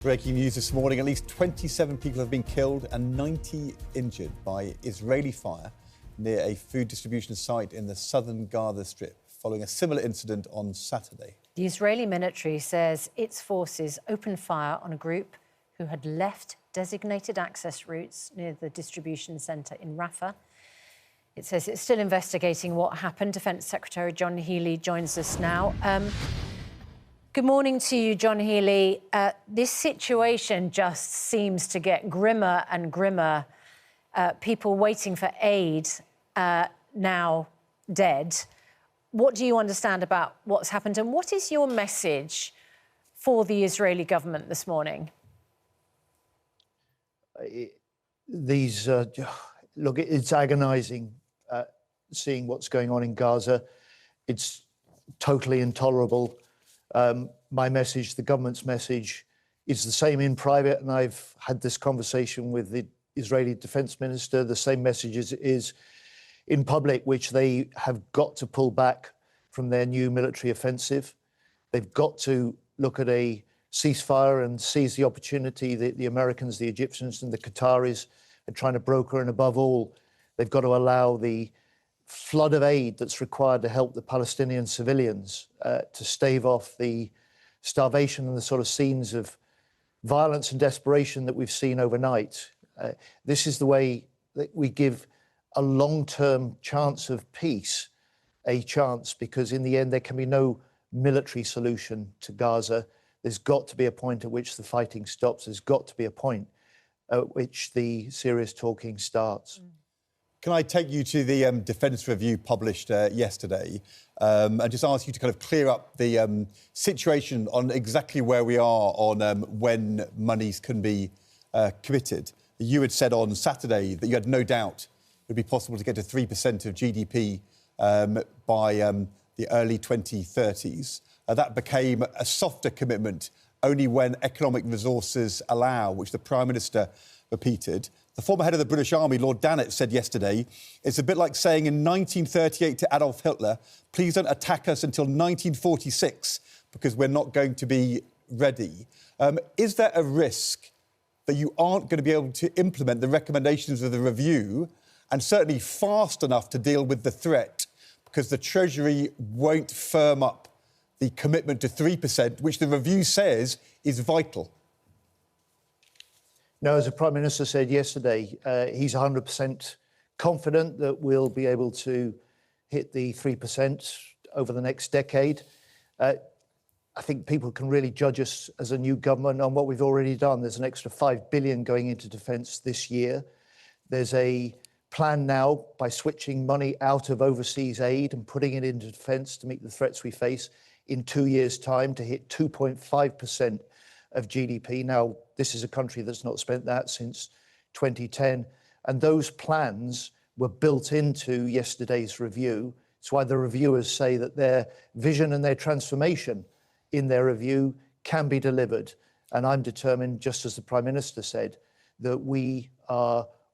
Breaking news this morning, at least 27 people have been killed and 90 injured by Israeli fire near a food distribution site in the southern Gaza Strip, following a similar incident on Saturday. The Israeli military says its forces opened fire on a group who had left designated access routes near the distribution centre in Rafah. It says it's still investigating what happened. Defence Secretary John Healey joins us now. Good morning to you, John Healey. This situation just seems to get grimmer and grimmer. People waiting for aid now dead. What do you understand about what's happened, and what is your message for the Israeli government this morning? Look, it's agonising seeing what's going on in Gaza. It's totally intolerable. My message, the government's message, is the same in private, and I've had this conversation with the Israeli Defence Minister. The same message is in public, which they have got to pull back from their new military offensive. They've got to look at a ceasefire and seize the opportunity that the Americans, the Egyptians and the Qataris are trying to broker, and above all, they've got to allow the flood of aid that's required to help the Palestinian civilians to stave off the starvation and the sort of scenes of violence and desperation that we've seen overnight. This is the way that we give a long-term chance of peace a chance, because in the end there can be no military solution to Gaza. There's got to be a point at which the fighting stops. There's got to be a point at which the serious talking starts. Can I take you to the Defence Review published yesterday and just ask you to kind of clear up the situation on exactly where we are on when monies can be committed? You had said on Saturday that you had no doubt it would be possible to get to 3% of GDP by the early 2030s. That became a softer commitment only when economic resources allow, which the Prime Minister repeated. The former head of the British Army, Lord Dannatt, said yesterday, it's a bit like saying in 1938 to Adolf Hitler, please don't attack us until 1946 because we're not going to be ready. Is there a risk that you aren't going to be able to implement the recommendations of the review, and certainly fast enough to deal with the threat, because the Treasury won't firm up the commitment to 3%, which the review says is vital? No, as the Prime Minister said yesterday, he's 100% confident that we'll be able to hit the 3% over the next decade. I think people can really judge us as a new government on what we've already done. There's an extra $5 billion going into defence this year. There's a plan now, by switching money out of overseas aid and putting it into defence to meet the threats we face, in 2 years' time to hit 2.5% of GDP. Now, this is a country that's not spent that since 2010. And those plans were built into yesterday's review. It's why the reviewers say that their vision and their transformation in their review can be delivered. And I'm determined, just as the Prime Minister said, that we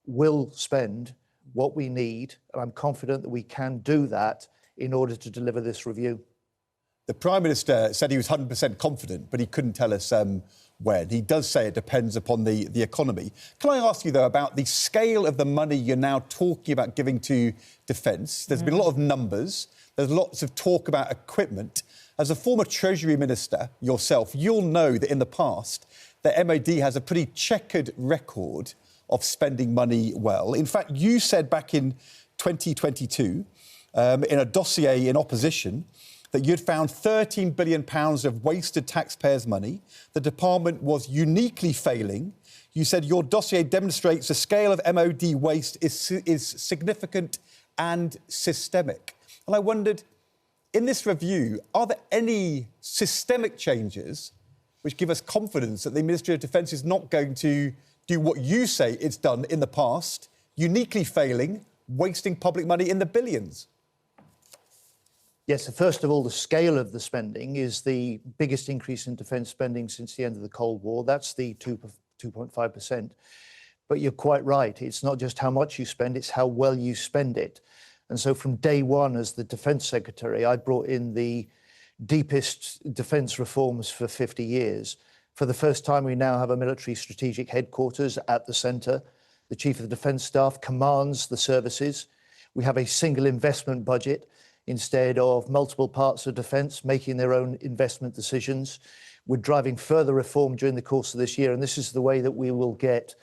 will spend what we need. And I'm confident that we can do that in order to deliver this review. The Prime Minister said he was 100% confident, but he couldn't tell us when. He does say it depends upon the economy. Can I ask you, though, about the scale of the money you're now talking about giving to defence? There's been a lot of numbers. There's lots of talk about equipment. As a former Treasury Minister yourself, you'll know that in the past, the MOD has a pretty checkered record of spending money well. In fact, you said back in 2022, in a dossier in opposition, that you'd found £13 billion of wasted taxpayers' money. The department was uniquely failing. You said your dossier demonstrates the scale of MOD waste is significant and systemic. And I wondered, in this review, are there any systemic changes which give us confidence that the Ministry of Defence is not going to do what you say it's done in the past, uniquely failing, wasting public money in the billions? Yes, first of all, the scale of the spending is the biggest increase in defence spending since the end of the Cold War. That's the 2.5%. But you're quite right. It's not just how much you spend, it's how well you spend it. And so from day one, as the Defence Secretary, I brought in the deepest defence reforms for 50 years. For the first time, we now have a military strategic headquarters at the centre. The Chief of the Defence Staff commands the services. We have a single investment budget instead of multiple parts of defence making their own investment decisions. We're driving further reform during the course of this year, and this is the way that we will get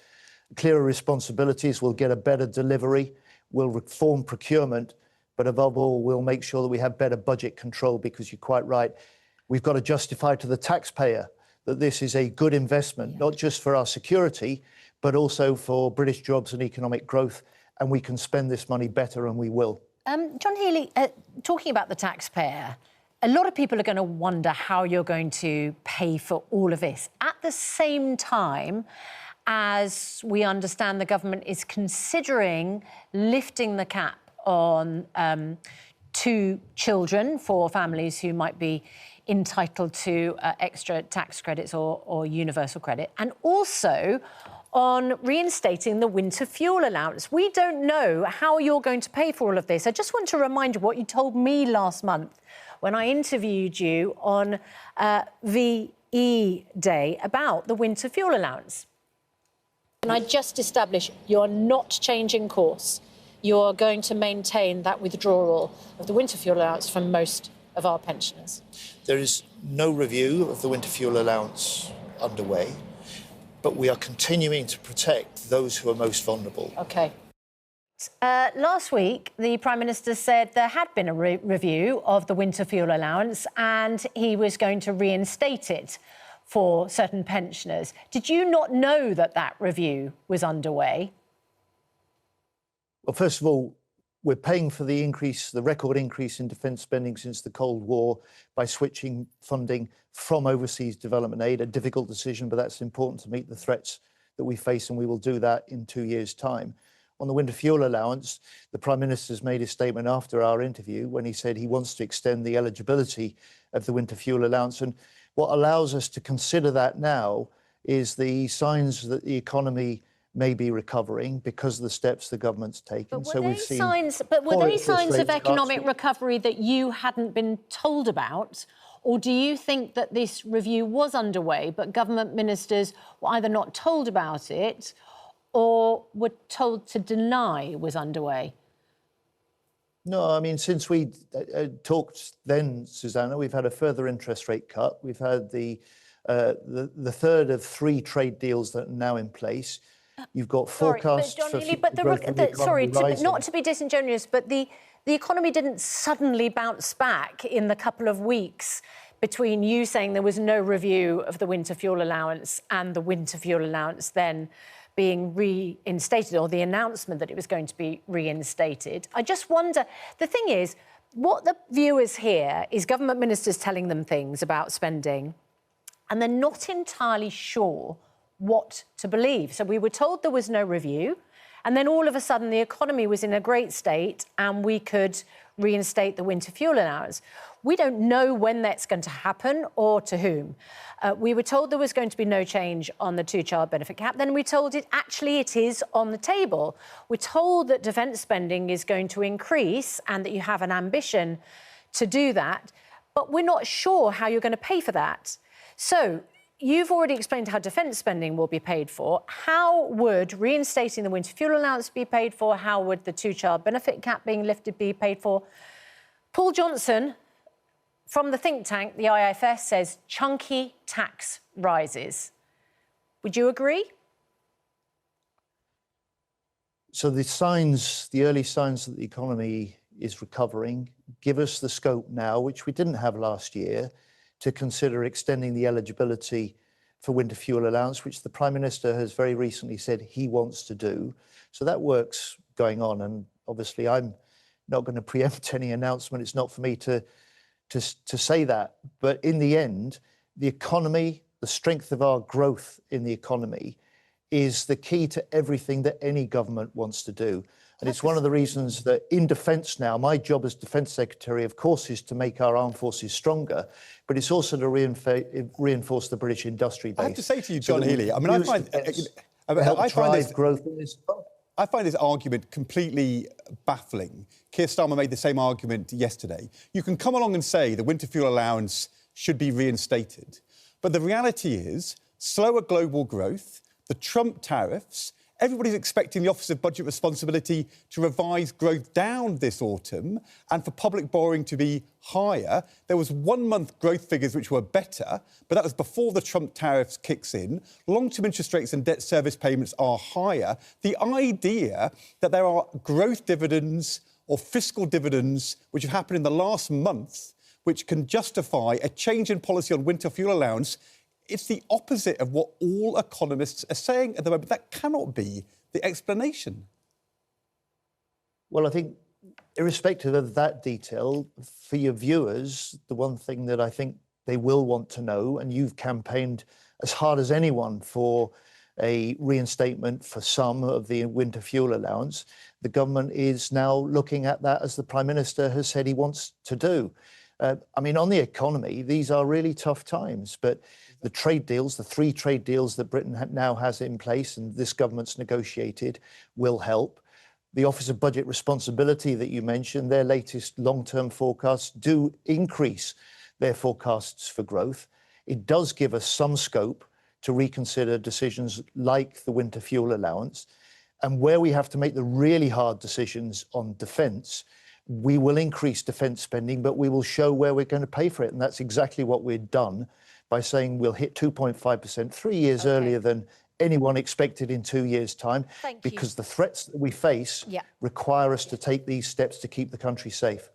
clearer responsibilities, we'll get a better delivery, we'll reform procurement, but above all, we'll make sure that we have better budget control, because you're quite right, we've got to justify to the taxpayer that this is a good investment, not just for our security, but also for British jobs and economic growth, and we can spend this money better, and we will. John Healey, talking about the taxpayer, a lot of people are going to wonder how you're going to pay for all of this. At the same time, as we understand, the government is considering lifting the cap on 2 children for families who might be entitled to extra tax credits or universal credit, and also on reinstating the winter fuel allowance. We don't know how you're going to pay for all of this. I just want to remind you what you told me last month when I interviewed you on VE Day about the winter fuel allowance. And I just established you're not changing course. You're going to maintain that withdrawal of the winter fuel allowance from most of our pensioners. There is no review of the winter fuel allowance underway, but we are continuing to protect those who are most vulnerable. OK. Last week, the Prime Minister said there had been a review of the winter fuel allowance and he was going to reinstate it for certain pensioners. Did you not know that that review was underway? Well, first of all, we're paying for the increase, the record increase in defence spending since the Cold War by switching funding from overseas development aid, a difficult decision, but that's important to meet the threats that we face, and we will do that in 2 years' time. On the winter fuel allowance, the Prime Minister's made a statement after our interview when he said he wants to extend the eligibility of the winter fuel allowance. And what allows us to consider that now is the signs that the economy may be recovering because of the steps the government's taken. But were they signs of economic recovery that you hadn't been told about? Or do you think that this review was underway, but government ministers were either not told about it or were told to deny it was underway? No, I mean, since we talked then, Susanna, we've had a further interest rate cut. We've had the third of 3 trade deals that are now in place. You've got forecasts not to be disingenuous, but the economy didn't suddenly bounce back in the couple of weeks between you saying there was no review of the winter fuel allowance and the winter fuel allowance then being reinstated, or the announcement that it was going to be reinstated. I just wonder, the thing is, what the viewers hear is government ministers telling them things about spending, and they're not entirely sure what to believe. So we were told there was no review, and then all of a sudden the economy was in a great state and we could reinstate the winter fuel allowance. We don't know when that's going to happen or to whom. We were told there was going to be no change on the 2-child benefit cap. Then we told it is on the table. We're told that defence spending is going to increase and that you have an ambition to do that, but we're not sure how you're going to pay for that. So you've already explained how defence spending will be paid for. How would reinstating the winter fuel allowance be paid for? How would the 2-child benefit cap being lifted be paid for? Paul Johnson from the think tank, the IFS, says chunky tax rises. Would you agree? So the early signs that the economy is recovering give us the scope now, which we didn't have last year, to consider extending the eligibility for winter fuel allowance, which the Prime Minister has very recently said he wants to do. So that work's going on, and obviously I'm not going to preempt any announcement. It's not for me to say that. But in the end, the economy, the strength of our growth in the economy is the key to everything that any government wants to do. And it's one of the reasons that in defence now, my job as Defence Secretary, of course, is to make our armed forces stronger, but it's also to reinforce the British industry base. I have to say to you, John Healey, I mean, I find this argument completely baffling. Keir Starmer made the same argument yesterday. You can come along and say the winter fuel allowance should be reinstated, but the reality is slower global growth, the Trump tariffs. Everybody's expecting the Office of Budget Responsibility to revise growth down this autumn and for public borrowing to be higher. There was 1 month growth figures which were better, but that was before the Trump tariffs kicks in. Long-term interest rates and debt service payments are higher. The idea that there are growth dividends or fiscal dividends which have happened in the last month which can justify a change in policy on winter fuel allowance, it's the opposite of what all economists are saying at the moment. That cannot be the explanation. Well, I think, irrespective of that detail, for your viewers, the one thing that I think they will want to know, and you've campaigned as hard as anyone for a reinstatement for some of the winter fuel allowance, the government is now looking at that, as the Prime Minister has said he wants to do. I mean, on the economy, these are really tough times, but the trade deals, the 3 trade deals that Britain now has in place and this government's negotiated, will help. The Office of Budget Responsibility that you mentioned, their latest long-term forecasts do increase their forecasts for growth. It does give us some scope to reconsider decisions like the winter fuel allowance. And where we have to make the really hard decisions on defence, we will increase defence spending, but we will show where we're going to pay for it. And that's exactly what we've done by saying we'll hit 2.5% 3 years earlier than anyone expected in 2 years' time, because the threats that we face require us to take these steps to keep the country safe.